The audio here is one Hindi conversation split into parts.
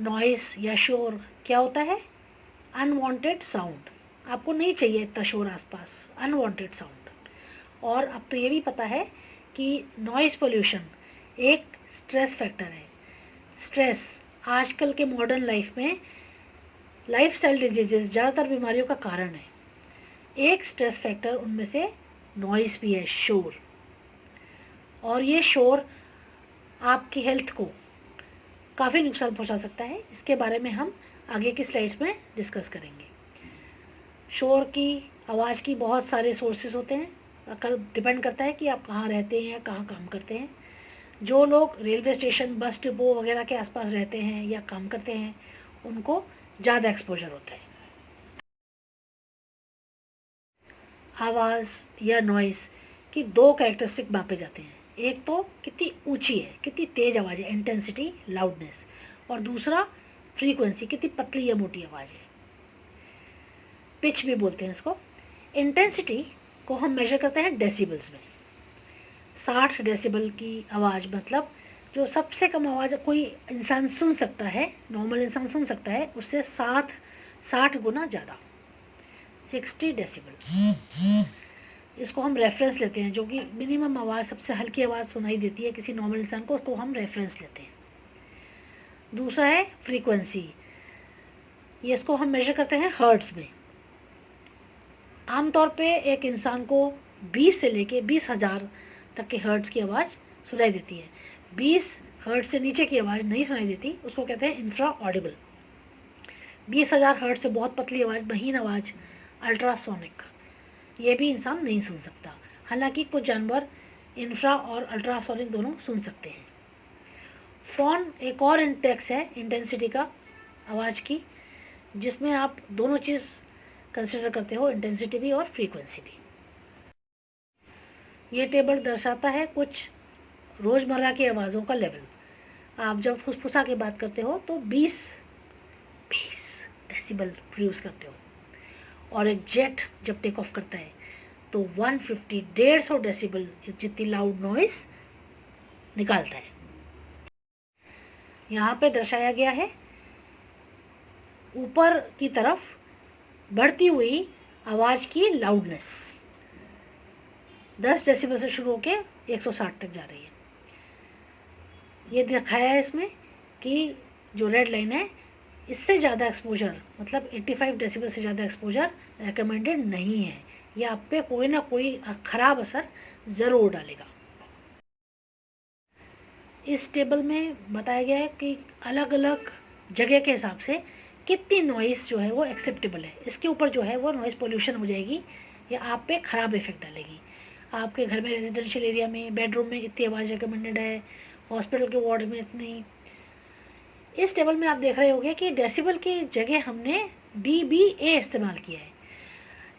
नॉइस या शोर क्या होता है? Unwanted sound. आपको नहीं चाहिए इतना शोर आसपास, अनवांटेड साउंड। और अब तो ये भी पता है कि नॉइस पोल्यूशन एक स्ट्रेस फैक्टर है। स्ट्रेस आजकल के मॉडर्न लाइफ में लाइफस्टाइल डिजीजेस, ज़्यादातर बीमारियों का कारण है। एक स्ट्रेस फैक्टर उनमें से नॉइस भी है, शोर। और ये शोर आपकी हेल्थ को काफ़ी नुकसान पहुंचा सकता है। इसके बारे में हम आगे की स्लाइड्स में डिस्कस करेंगे। शोर की, आवाज़ की बहुत सारे सोर्सेज होते हैं। कल डिपेंड करता है कि आप कहाँ रहते हैं या कहाँ काम करते हैं। जो लोग रेलवे स्टेशन, बस डिपो वगैरह के आसपास रहते हैं या काम करते हैं, उनको ज़्यादा एक्सपोजर होता है। आवाज़ या नॉइस की दो कैरेक्टरिस्टिक मापे जाते हैं। एक तो कितनी ऊंची है, कितनी तेज़ आवाज़ है, इंटेंसिटी, लाउडनेस। और दूसरा फ्रीक्वेंसी, कितनी पतली या मोटी आवाज़ है, पिच भी बोलते हैं इसको। इंटेंसिटी को हम मेजर करते हैं डेसिबल्स में। 60 डेसिबल की आवाज़ मतलब जो सबसे कम आवाज़ कोई इंसान सुन सकता है, नॉर्मल इंसान सुन सकता है, उससे 60 गुना ज़्यादा, 60 डेसिबल। इसको हम रेफरेंस लेते हैं, जो कि मिनिमम आवाज़, सबसे हल्की आवाज़ सुनाई देती है किसी नॉर्मल इंसान को, उसको हम रेफरेंस लेते हैं। दूसरा है फ्रीक्वेंसी, ये इसको हम मेजर करते हैं हर्ट्स में। आमतौर पे एक इंसान को 20 से लेके 20,000 तक के हर्ट्स की आवाज़ सुनाई देती है। 20 हर्ट्स से नीचे की आवाज़ नहीं सुनाई देती, उसको कहते हैं इंफ्रा ऑडिबल। 20,000 हर्ट्स से बहुत पतली आवाज़, महीन आवाज़, अल्ट्रासोनिक, ये भी इंसान नहीं सुन सकता। हालांकि कुछ जानवर इंफ्रा और अल्ट्रासोनिक दोनों सुन सकते हैं। फोन एक और इंडेक्स है इंटेंसिटी का, आवाज़ की, जिसमें आप दोनों चीज़ कंसिडर करते हो, इंटेंसिटी भी और फ्रीक्वेंसी भी। ये टेबल दर्शाता है कुछ रोज़मर्रा की आवाज़ों का लेवल। आप जब फुसफुसा की बात करते हो तो 20 डेसिबल प्रोड्यूस करते हो, और एक जेट जब टेक ऑफ करता है तो 150, 150 डेसिबल जितनी लाउड नॉइस निकालता है। यहाँ पे दर्शाया गया है ऊपर की तरफ बढ़ती हुई आवाज़ की लाउडनेस 10 डेसिबल से शुरू होकर 160 तक जा रही है। ये दिखाया है इसमें कि जो रेड लाइन है, इससे ज़्यादा एक्सपोजर, मतलब 85 डेसिबल से ज़्यादा एक्सपोजर रिकमेंडेड नहीं है। ये आप पे कोई ना कोई ख़राब असर ज़रूर डालेगा। इस टेबल में बताया गया है कि अलग अलग जगह के हिसाब से कितनी नॉइस जो है वो एक्सेप्टेबल है। इसके ऊपर जो है वो नॉइस पोल्यूशन हो जाएगी या आप पे ख़राब इफेक्ट डालेगी। आपके घर में, रेजिडेंशियल एरिया में, बेडरूम में इतनी आवाज़ रिकमेंडेड है, हॉस्पिटल के वार्ड्स में इतनी। इस टेबल में आप देख रहे होंगे कि डेसिबल की जगह हमने dBA इस्तेमाल किया है।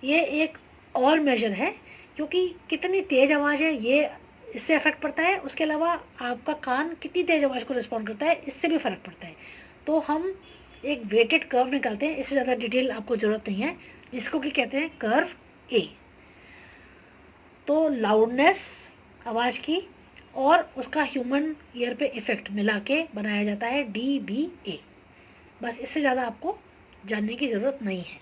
ये एक और मेजर है, क्योंकि कितनी तेज़ आवाज़ है ये इससे अफेक्ट पड़ता है। उसके अलावा आपका कान कितनी तेज़ आवाज़ को रिस्पॉन्ड करता है, इससे भी फ़र्क पड़ता है। तो हम एक वेटेड कर्व निकालते हैं, इससे ज़्यादा डिटेल आपको ज़रूरत नहीं है, जिसको कि कहते हैं कर्व ए। तो लाउडनेस आवाज़ की और उसका ह्यूमन ईयर पे इफ़ेक्ट मिला के बनाया जाता है dBA। बस इससे ज़्यादा आपको जानने की ज़रूरत नहीं है।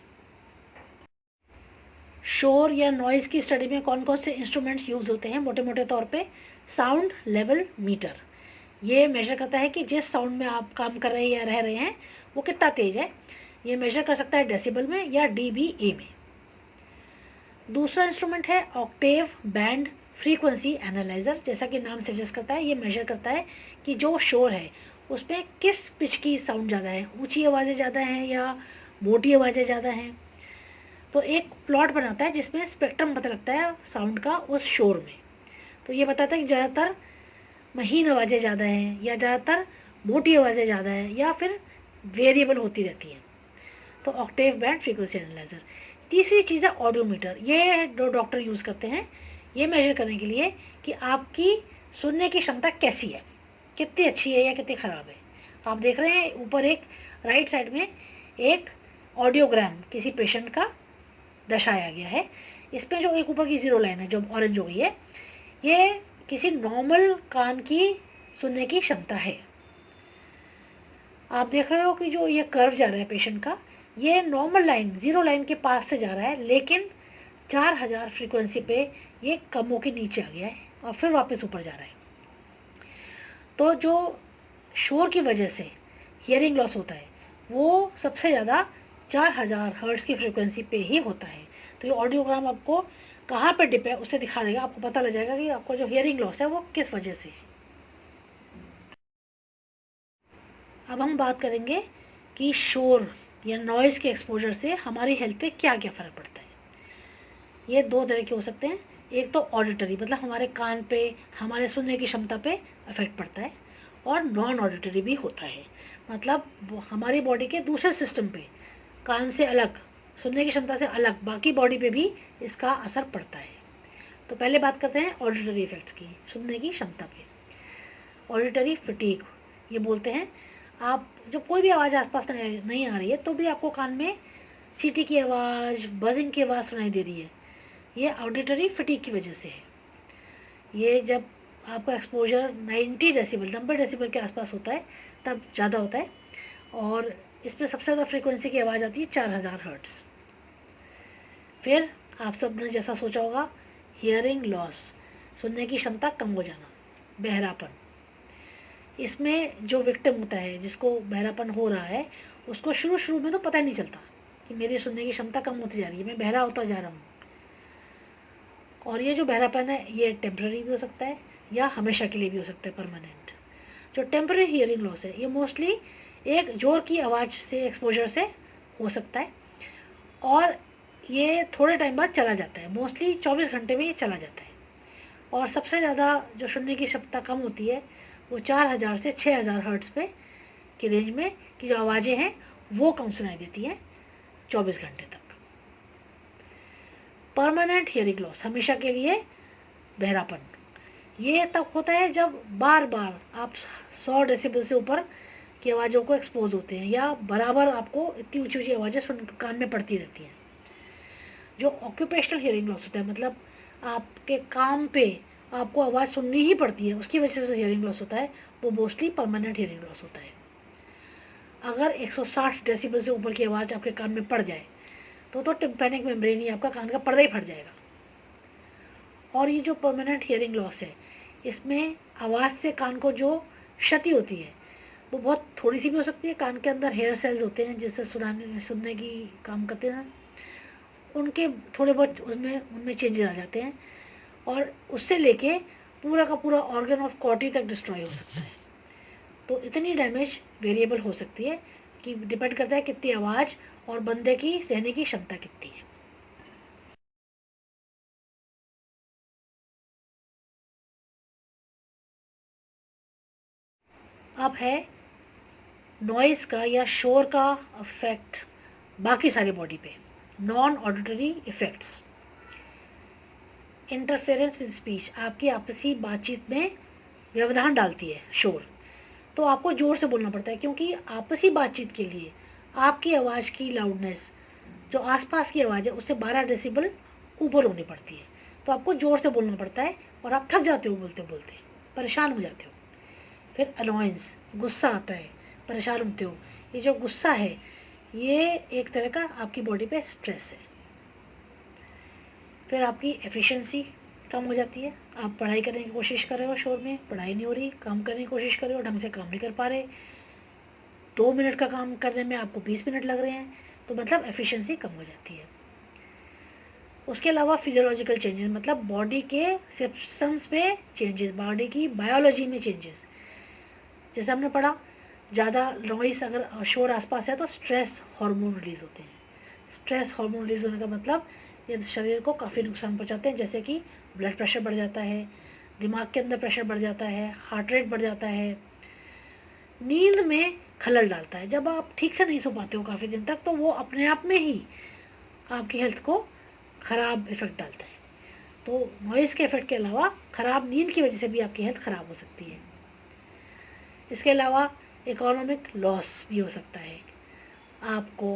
शोर या नॉइज़ की स्टडी में कौन कौन से इंस्ट्रूमेंट्स यूज़ होते हैं? मोटे मोटे तौर पे साउंड लेवल मीटर, ये मेजर करता है कि जिस साउंड में आप काम कर रहे हैं या रह रहे हैं वो कितना तेज़ है। ये मेजर कर सकता है डेसिबल में या dBA में। दूसरा इंस्ट्रूमेंट है ऑक्टेव बैंड फ्रीक्वेंसी एनालाइज़र। जैसा कि नाम सजेस्ट करता है, ये मेजर करता है कि जो शोर है उसमें किस पिच की साउंड ज़्यादा है, ऊंची आवाज़ें ज़्यादा हैं या मोटी आवाज़ें ज़्यादा हैं। तो एक प्लॉट बनाता है जिसमें स्पेक्ट्रम पता लगता है साउंड का उस शोर में। तो ये बताता है कि ज़्यादातर महीन आवाज़ें ज़्यादा हैं या ज़्यादातर मोटी आवाज़ें ज़्यादा हैं या फिर वेरिएबल होती रहती हैं। तो ऑक्टेव बैंड फ्रीक्वेंसी एनालाइज़र। तीसरी चीज़ है ऑडियोमीटर, ये जो डॉक्टर यूज़ करते हैं ये मेजर करने के लिए कि आपकी सुनने की क्षमता कैसी है, कितनी अच्छी है या कितनी ख़राब है। आप देख रहे हैं ऊपर एक राइट साइड में एक ऑडियोग्राम किसी पेशेंट का दर्शाया गया है। इसमें जो एक ऊपर की ज़ीरो लाइन है जो ऑरेंज हो गई है, ये किसी नॉर्मल कान की सुनने की क्षमता है। आप देख रहे हो कि जो ये कर्व जा रहा है पेशेंट का, ये नॉर्मल लाइन, ज़ीरो लाइन के पास से जा रहा है, लेकिन 4000 फ्रीक्वेंसी पे ये कम होके नीचे आ गया है और फिर वापस ऊपर जा रहा है। तो जो शोर की वजह से हियरिंग लॉस होता है वो सबसे ज़्यादा 4000 हर्ट्ज़ की फ्रीक्वेंसी पे ही होता है। तो ये ऑडियोग्राम आपको कहाँ पे डिप है उससे दिखा देगा, आपको पता लग जाएगा कि आपको जो हियरिंग लॉस है वो किस वजह से। अब हम बात करेंगे कि शोर या नॉइज़ के एक्सपोजर से हमारी हेल्थ पे क्या क्या फ़र्क पड़ता है। ये दो तरह के हो सकते हैं। एक तो ऑडिटरी, मतलब हमारे कान पे, हमारे सुनने की क्षमता पे इफेक्ट पड़ता है, और नॉन ऑडिटरी भी होता है, मतलब हमारी बॉडी के दूसरे सिस्टम पे, कान से अलग, सुनने की क्षमता से अलग बाकी बॉडी पे भी इसका असर पड़ता है। तो पहले बात करते हैं ऑडिटरी इफेक्ट्स की, सुनने की क्षमता पे। ऑडिटरी फटीग ये बोलते हैं, आप जब कोई भी आवाज़ आसपास नहीं आ रही है तो भी आपको कान में सीटी की आवाज़, बजिंग की आवाज़ सुनाई दे रही है, ये ऑडिटरी फटीग की वजह से है। ये जब आपका एक्सपोजर 90 डेसिबल, 90 डेसिबल के आसपास होता है तब ज़्यादा होता है, और इसमें सबसे ज़्यादा फ्रीक्वेंसी की आवाज़ आती है 4000 हर्ट्ज़। फिर आप सब ने जैसा सोचा होगा, हियरिंग लॉस, सुनने की क्षमता कम हो जाना, बहरापन। इसमें जो विक्टिम होता है, जिसको बहरापन हो रहा है, उसको शुरू शुरू में तो पता ही नहीं चलता कि मेरी सुनने की क्षमता कम होती जा रही है, मैं बहरा होता जा रहा हूँ। और ये जो बहरापन है ये टेम्प्रेरी भी हो सकता है या हमेशा के लिए भी हो सकता है, परमानेंट। जो टेम्प्रेरी हियरिंग लॉस है ये मोस्टली एक जोर की आवाज़ से, एक्सपोजर से हो सकता है, और ये थोड़े टाइम बाद चला जाता है, मोस्टली 24 घंटे में ये चला जाता है। और सबसे ज़्यादा जो सुनने की क्षमता कम होती है वो 4000 से 6000 हर्ट्ज़ पे की रेंज में की जो आवाज़ें हैं वो कम सुनाई देती हैं 24 घंटे तक। परमानेंट हियरिंग लॉस, हमेशा के लिए बहरापन, ये तब होता है जब बार बार आप 100 डेसिबल से ऊपर की आवाज़ों को एक्सपोज होते हैं, या बराबर आपको इतनी ऊंची ऊंची आवाज़ें सुन कान में पड़ती रहती हैं। जो ऑक्यूपेशनल हियरिंग लॉस होता है, मतलब आपके काम पे आपको आवाज़ सुननी ही पड़ती है, उसकी वजह से हियरिंग लॉस होता है, वो मोस्टली परमानेंट हियरिंग लॉस होता है। अगर 160 डेसिबल से ऊपर की आवाज़ आपके कान में पड़ जाए तो टिम्पैनिक मेम्ब्रेन ही, आपका कान का पर्दा ही फट जाएगा। और ये जो परमानेंट हियरिंग लॉस है, इसमें आवाज़ से कान को जो क्षति होती है वो बहुत थोड़ी सी भी हो सकती है। कान के अंदर हेयर सेल्स होते हैं जिससे सुनने की काम करते हैं, उनके थोड़े बहुत उनमें चेंजेस आ जाते हैं, और उससे लेके पूरा का पूरा ऑर्गन ऑफ कॉर्टी तक डिस्ट्रॉय हो सकता है। तो इतनी डैमेज वेरिएबल हो सकती है कि डिपेंड करता है कितनी आवाज़ और बंदे की सहने की क्षमता कितनी है। अब है नॉइज़ का या शोर का इफेक्ट बाकी सारी बॉडी पे, non auditory effects. Interference with speech, आपकी आपसी बातचीत में व्यवधान डालती है शोर, तो आपको ज़ोर से बोलना पड़ता है, क्योंकि आपसी बातचीत के लिए आपकी आवाज़ की लाउडनेस जो आसपास की आवाज़ है उससे 12 डेसिबल ऊपर होनी पड़ती है, तो आपको ज़ोर से बोलना पड़ता है, और आप थक जाते हो बोलते बोलते, परेशान हो जाते हो। फिर अनोयंस, गुस्सा आता है, परेशान होते हो। ये जो गुस्सा है ये एक तरह का आपकी बॉडी पे स्ट्रेस है। फिर आपकी एफिशिएंसी कम हो जाती है, आप पढ़ाई करने की कोशिश कर रहे हो, शोर में पढ़ाई नहीं हो रही, काम करने की कोशिश कर रहे हो, ढंग से काम नहीं कर पा रहे, 2 मिनट का काम करने में आपको 20 मिनट लग रहे हैं, तो मतलब एफिशिएंसी कम हो जाती है। उसके अलावा फिजियोलॉजिकल चेंजेस, मतलब बॉडी के सिस्टम्स पे चेंजेस, बॉडी की बायोलॉजी में चेंजेस। जैसे हमने पढ़ा, ज़्यादा नॉइस अगर शोर आसपास है तो स्ट्रेस हार्मोन रिलीज़ होते हैं। स्ट्रेस हार्मोन रिलीज़ होने का मतलब ये शरीर को काफ़ी नुकसान पहुंचाते हैं, जैसे कि ब्लड प्रेशर बढ़ जाता है, दिमाग के अंदर प्रेशर बढ़ जाता है, हार्ट रेट बढ़ जाता है, नींद में खलल डालता है। जब आप ठीक से नहीं सो पाते हो काफ़ी दिन तक तो वो अपने आप में ही आपकी हेल्थ को ख़राब इफ़ेक्ट डालता है। तो नॉइज़ के इफ़ेक्ट के अलावा ख़राब नींद की वजह से भी आपकी हेल्थ ख़राब हो सकती है। इसके अलावा इकोनॉमिक लॉस भी हो सकता है आपको,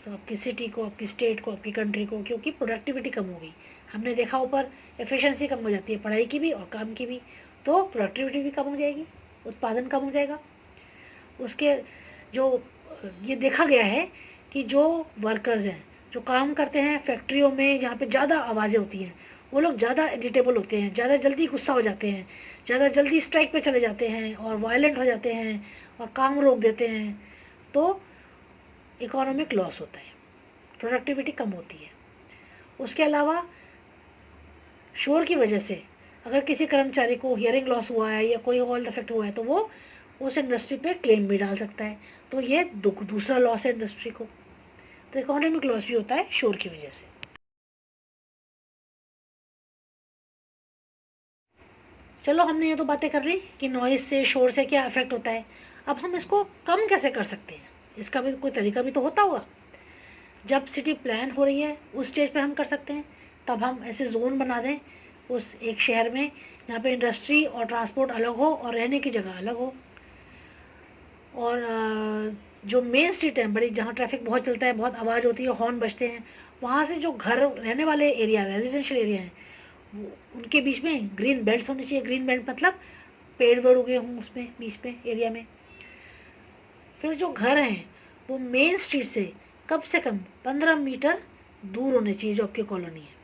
आपकी सिटी को, आपकी स्टेट को, आपकी कंट्री को, क्योंकि प्रोडक्टिविटी कम हो गई। हमने देखा ऊपर एफिशिएंसी कम हो जाती है पढ़ाई की भी और काम की भी, तो प्रोडक्टिविटी भी कम हो जाएगी, उत्पादन कम हो जाएगा। उसके जो ये देखा गया है कि जो वर्कर्स हैं, जो काम करते हैं फैक्ट्रियों में जहाँ पे ज़्यादा आवाज़ें होती हैं, वो लोग ज़्यादा इरिटेबल होते हैं, ज़्यादा जल्दी गुस्सा हो जाते हैं, ज़्यादा जल्दी स्ट्राइक पे चले जाते हैं और वायलेंट हो जाते हैं और काम रोक देते हैं। तो इकोनॉमिक लॉस होता है, प्रोडक्टिविटी कम होती है। उसके अलावा शोर की वजह से अगर किसी कर्मचारी को हियरिंग लॉस हुआ है या कोई और इफेक्ट हुआ है तो वो उस इंडस्ट्री पे क्लेम भी डाल सकता है। तो ये दूसरा लॉस है इंडस्ट्री को। तो इकोनॉमिक लॉस भी होता है शोर की वजह से। चलो, हमने ये तो बातें कर ली कि नॉइज़ से, शोर से क्या इफेक्ट होता है। अब हम इसको कम कैसे कर सकते हैं, इसका भी कोई तरीका भी तो होता होगा। जब सिटी प्लान हो रही है उस स्टेज पे हम कर सकते हैं। तब हम ऐसे जोन बना दें उस एक शहर में जहाँ पे इंडस्ट्री और ट्रांसपोर्ट अलग हो और रहने की जगह अलग हो। और जो मेन स्ट्रीट है बड़ी, जहाँ ट्रैफिक बहुत चलता है, बहुत आवाज़ होती है, हॉर्न बजते हैं, वहाँ से जो घर रहने वाले एरिया, रेजिडेंशियल एरिया हैं, उनके बीच में ग्रीन बेल्ट्स होनी चाहिए। ग्रीन बेल्ट मतलब पेड़ वेड़ उगे हों उसमें बीच में एरिया में। फिर जो घर हैं वो मेन स्ट्रीट से कम 15 मीटर दूर होने चाहिए जो आपकी कॉलोनी है।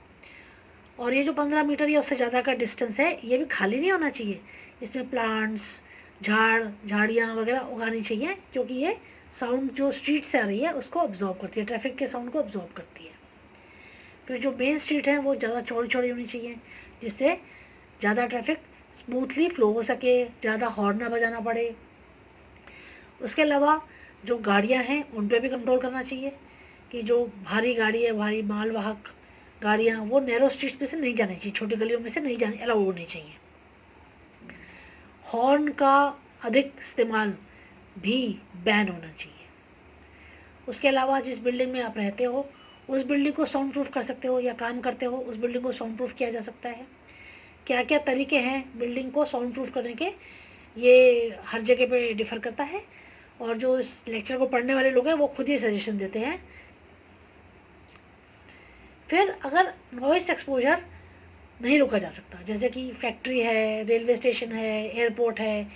और ये जो 15 मीटर या उससे ज़्यादा का डिस्टेंस है ये भी खाली नहीं होना चाहिए। इसमें प्लांट्स, झाड़ियाँ वगैरह उगानी चाहिए, क्योंकि ये साउंड जो स्ट्रीट से आ रही है उसको ऑब्जॉर्व करती है, ट्रैफिक के साउंड को ऑब्जॉर्व करती है। फिर जो मेन स्ट्रीट है वो ज़्यादा चौड़ी चौड़ी होनी चाहिए, जिससे ज़्यादा ट्रैफिक स्मूथली फ्लो हो सके, ज़्यादा हॉर्न ना बजाना पड़े। उसके अलावा जो गाड़ियाँ हैं उन पर भी कंट्रोल करना चाहिए कि जो भारी गाड़ी है, भारी मालवाहक गाड़ियाँ, वो नैरो स्ट्रीट्स में से नहीं जानी चाहिए, छोटी गलियों में से नहीं जाने अलाउ होनी चाहिए। हॉर्न का अधिक इस्तेमाल भी बैन होना चाहिए। उसके अलावा जिस बिल्डिंग में आप रहते हो उस बिल्डिंग को साउंड प्रूफ कर सकते हो, या काम करते हो उस बिल्डिंग को साउंड प्रूफ किया जा सकता है। क्या क्या तरीके हैं बिल्डिंग को साउंड प्रूफ करने के, ये हर जगह पे डिफ़र करता है, और जो इस लेक्चर को पढ़ने वाले लोग हैं वो खुद ही सजेशन देते हैं। फिर अगर नॉइस एक्सपोजर नहीं रोका जा सकता, जैसे कि फैक्ट्री है, रेलवे स्टेशन है, एयरपोर्ट है,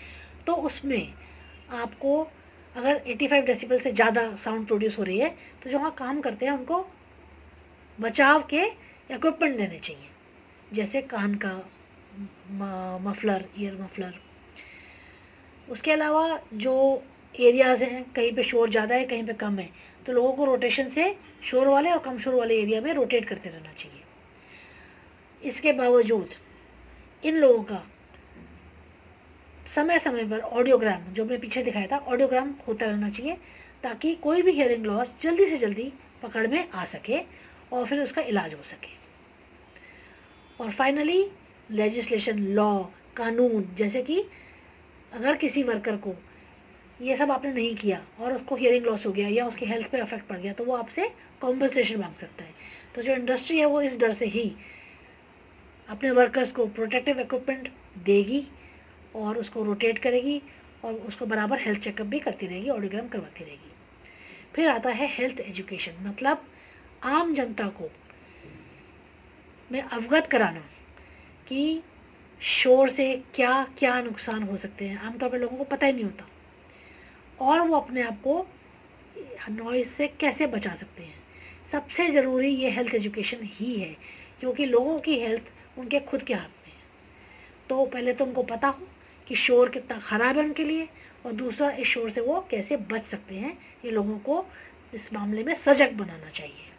तो उसमें आपको अगर 85 डेसिबल से ज़्यादा साउंड प्रोड्यूस हो रही है तो जो वहाँ काम करते हैं उनको बचाव के इक्विपमेंट देने चाहिए, जैसे कान का मफलर, ईयर मफलर। उसके अलावा जो एरियाज़ हैं कहीं पे शोर ज़्यादा है कहीं पे कम है, तो लोगों को रोटेशन से शोर वाले और कम शोर वाले एरिया में रोटेट करते रहना चाहिए। इसके बावजूद इन लोगों का समय समय पर ऑडियोग्राम, जो मैं पीछे दिखाया था, ऑडियोग्राम होता रहना चाहिए, ताकि कोई भी हियरिंग लॉस जल्दी से जल्दी पकड़ में आ सके और फिर उसका इलाज हो सके। और फाइनली लेजिस्लेशन, लॉ, कानून, जैसे कि अगर किसी वर्कर को ये सब आपने नहीं किया और उसको हियरिंग लॉस हो गया या उसकी हेल्थ पे अफेक्ट पड़ गया तो वो आपसे कॉम्पनसेशन मांग सकता है। तो जो इंडस्ट्री है वो इस डर से ही अपने वर्कर्स को प्रोटेक्टिव इक्विपमेंट देगी और उसको रोटेट करेगी और उसको बराबर हेल्थ चेकअप भी करती रहेगी, ऑडियोग्राम करवाती रहेगी। फिर आता है हेल्थ एजुकेशन, मतलब आम जनता को में अवगत कराना कि शोर से क्या क्या नुकसान हो सकते हैं। आमतौर पर लोगों को पता ही नहीं होता और वो अपने आप को नॉइज़ से कैसे बचा सकते हैं। सबसे ज़रूरी ये हेल्थ एजुकेशन ही है, क्योंकि लोगों की हेल्थ उनके खुद के हाथ में है। तो पहले तो उनको पता हो कि शोर कितना ख़राब है उनके लिए, और दूसरा इस शोर से वो कैसे बच सकते हैं। ये लोगों को इस मामले में सजग बनाना चाहिए।